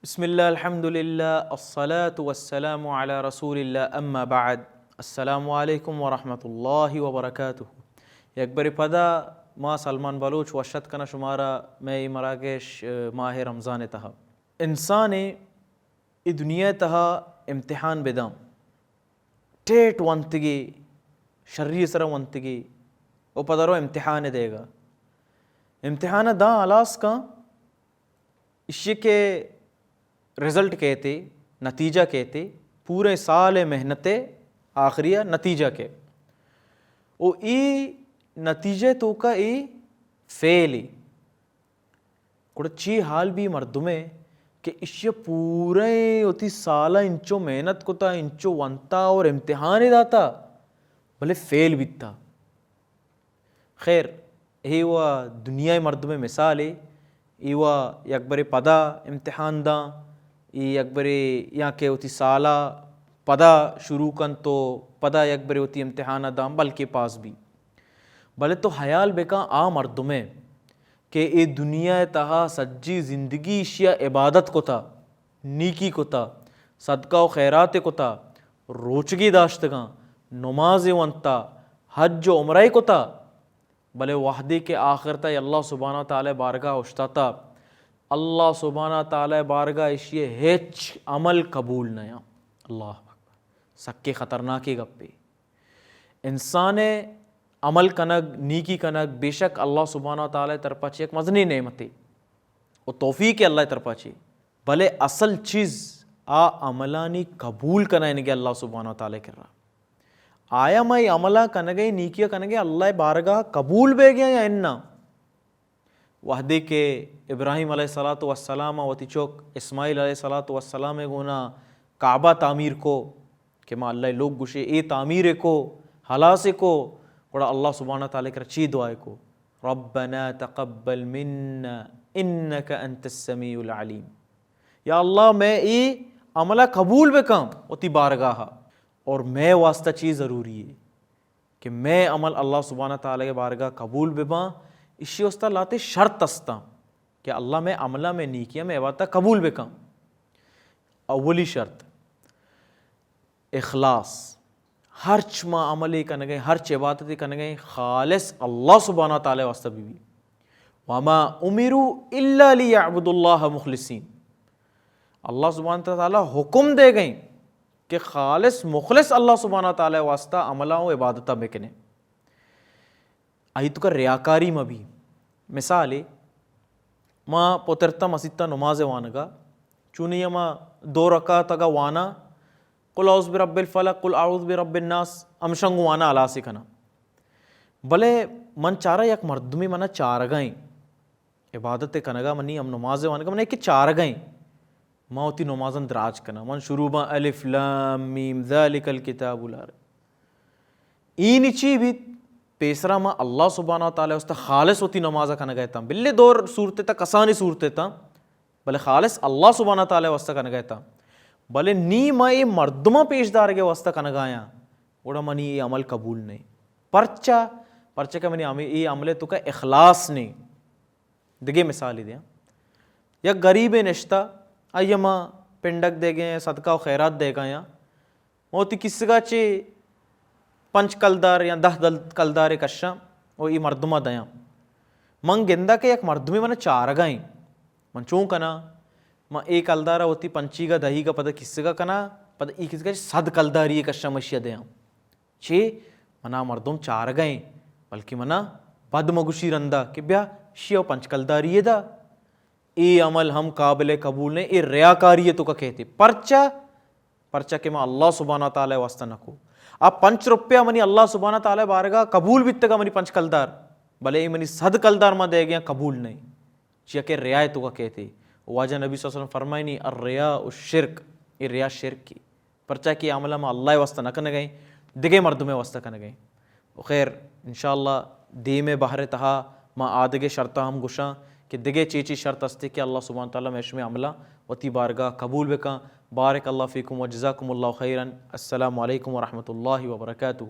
بسم الله الحمد لله الصلاة والسلام على رسول الله اما بعد السلام علیکم ورحمۃ اللہ وبرکاتہ. یک بری پدا ما سلمان بلوچ وشت کنا شمارا میں مراکش ماہ رمضان تہا انسان ای دنیا تہا امتحان بدام ٹیٹ ونتگی شرری سر ونتگی او پدرو امتحان دے گا. امتحان دا علاس کا اسی کے رزلٹ کہتے نتیجہ کہتے پورے سال محنت آخریہ نتیجہ کے او ای نتیجہ تو کا ای فیلی کڑچی حال بھی مردمے کہ اسی پورے ہوتی سالہ انچو محنت کو تا انچو ونتا اور امتحان داتا بھلے فیل بھی تا. خیر یہ وہ دنیا مردمے مثال ہے ای وہ یکبر پدا امتحان دا ای اکبری یہاں کے ہوتی سالہ پدا شروع کن تو پدا اکبری ہوتی امتحان دام بلکہ پاس بھی بلے تو حیال بکا آ مردمے کہ اے دنیا تہا سجی زندگی اشیا عبادت کو تا نیکی کو تا صدقہ و خیرات کو تا روچگی داشتگاں نماز ونتا حج و عمرہ کو تا بلے وحدی کے آخر تا اللہ سبحانہ تعالی بارگاہ اشتاتا اللہ سبحانہ تعالی بارگاہ اشیے ہیچ عمل قبول نیا. اللہ اکبر سکے خطرناکی گپے انسان عمل کنگ نیکی کنگ بے شک اللہ سبحانہ تعالی طرفا چی ایک مزنی نعمتی و توفیق اللہ طرفا چی بلے اصل چیز آ عملانی قبول کنائیں گے اللہ سبحانہ تعالی کر رہا آیا میں عملہ کنگے نیکیہ کنگے اللہ بارگاہ قبول بے گیا یا اننا. وحدی کے ابراہیم علیہ السلام وتی چوک اسماعیل علیہ السلام گونا کعبہ تعمیر کو کہ ما اللہ لوگ گوشے اے تعمیر کو حلاسے کو بڑا اللہ سبحانہ تعالی کر چی دعائے کو ربنا تقبل منا انک انت السمیع العلیم. یا اللہ میں ای عملہ قبول بکام وتی بارگاہ اور میں واسطہ چیز ضروری ہے کہ میں عمل اللہ سبحانہ تعالی کے بارگاہ قبول بباں اسی واسطہ لاتے شرط استا کہ اللہ میں عملہ میں نیکیہ میں عبادتہ قبول بکام. اولی شرط اخلاص ہر چما عملی کنگے ہر چ عبادتی کنگے خالص اللہ سبحانہ تعالی واسطہ بھی وما امروا الا لیعبدوا اللہ مخلصین. اللہ سبحانہ تعالی حکم دے گئیں کہ خالص مخلص اللہ سبحانہ تعالی واسطہ عملہ و عبادتہ بکنے. آئی تو کا ریاکاری میں بھی مثالی ماں پوترتا مسیطہ نماز وانگا چونی ماں 2 رکعت اگا وانا قل اعوذ برب الفلق قل اعوذ برب الناس امشنگ وانا علا سکنا بلے من چارہ یک مردمی منا چار گئیں عبادت کنگا منی ہم نماز وانگا من ایک چار گئیں ماں ہوتی نمازن دراج کنا من شروع با الف لام میم ذالک الکتاب لا ریب اینی چی بھی پیسرا ماں اللہ سبحانہ تعالی واسطہ خالص ہوتی نمازہ کھانا گئے تھا بلے دور صورتے تا کسانی صورتے تا بلے خالص اللہ سبحانہ تعالی واسطہ کھانا گئے تھا بلے نی ماں یہ مردمہ پیش دار کے واسطہ کھانا گایا وڑا منی یہ عمل قبول نہیں. پرچہ کا منی یہ عملے تو کا اخلاص نہیں. دگے مثالی دیا یا غریب نشتہ آئیے ماں پنڈک دے گئے صدقہ و خیرات دے گا یا موتی کسی کا چے 5 کلدار یا 10 کلدار کشا وہ ای مردمہ دیاں من گندہ کے یک مردمی من 4 گائیں من چون کنا من 1 کلدارہ ہوتی 5 کا 10 کا پتہ کسی کا کنا پتہ ای کسی کا 100 کلداری کشا مشیہ دیاں چھے منا مردم 4 گائیں بلکہ منا بد مگوشی رندہ کہ بیا شیعہ 5 کلداری دا ای عمل ہم قابل قبول نہیں ای ریاکاری تو کا کہتے پرچہ کہ میں اللہ سبحانہ تعالی واسطہ نکو آپ 5 روپیہ منی اللہ سبحانہ تعالی بارگاہ قبول بھی تگا منی 5 کلدار بلے ای منی 100 کلدار میں دے گیا قبول نہیں چیہ کہ ریاء تو کا کہتے واجہ نبی صلی اللہ علیہ وسلم فرمائے نہیں الریاء الشرک ای ریاء شرک کی پرچہ کہ عملہ میں اللہ واسطہ نہ کرنے گئیں دگے مردمیں واسطہ کرنے گئیں. خیر انشاءاللہ دی میں باہر تہا ما آدھگے شرطہ ہم گشاں کہ دگے چیچی شرط استے کہ اللہ سبحانہ تعالیٰ میں میں عملہ وتی بارگاہ قبول بکاں. بارک اللہ فیکم و جزاکم اللہ خیرا. السلام علیکم ورحمۃ اللہ وبرکاتہ.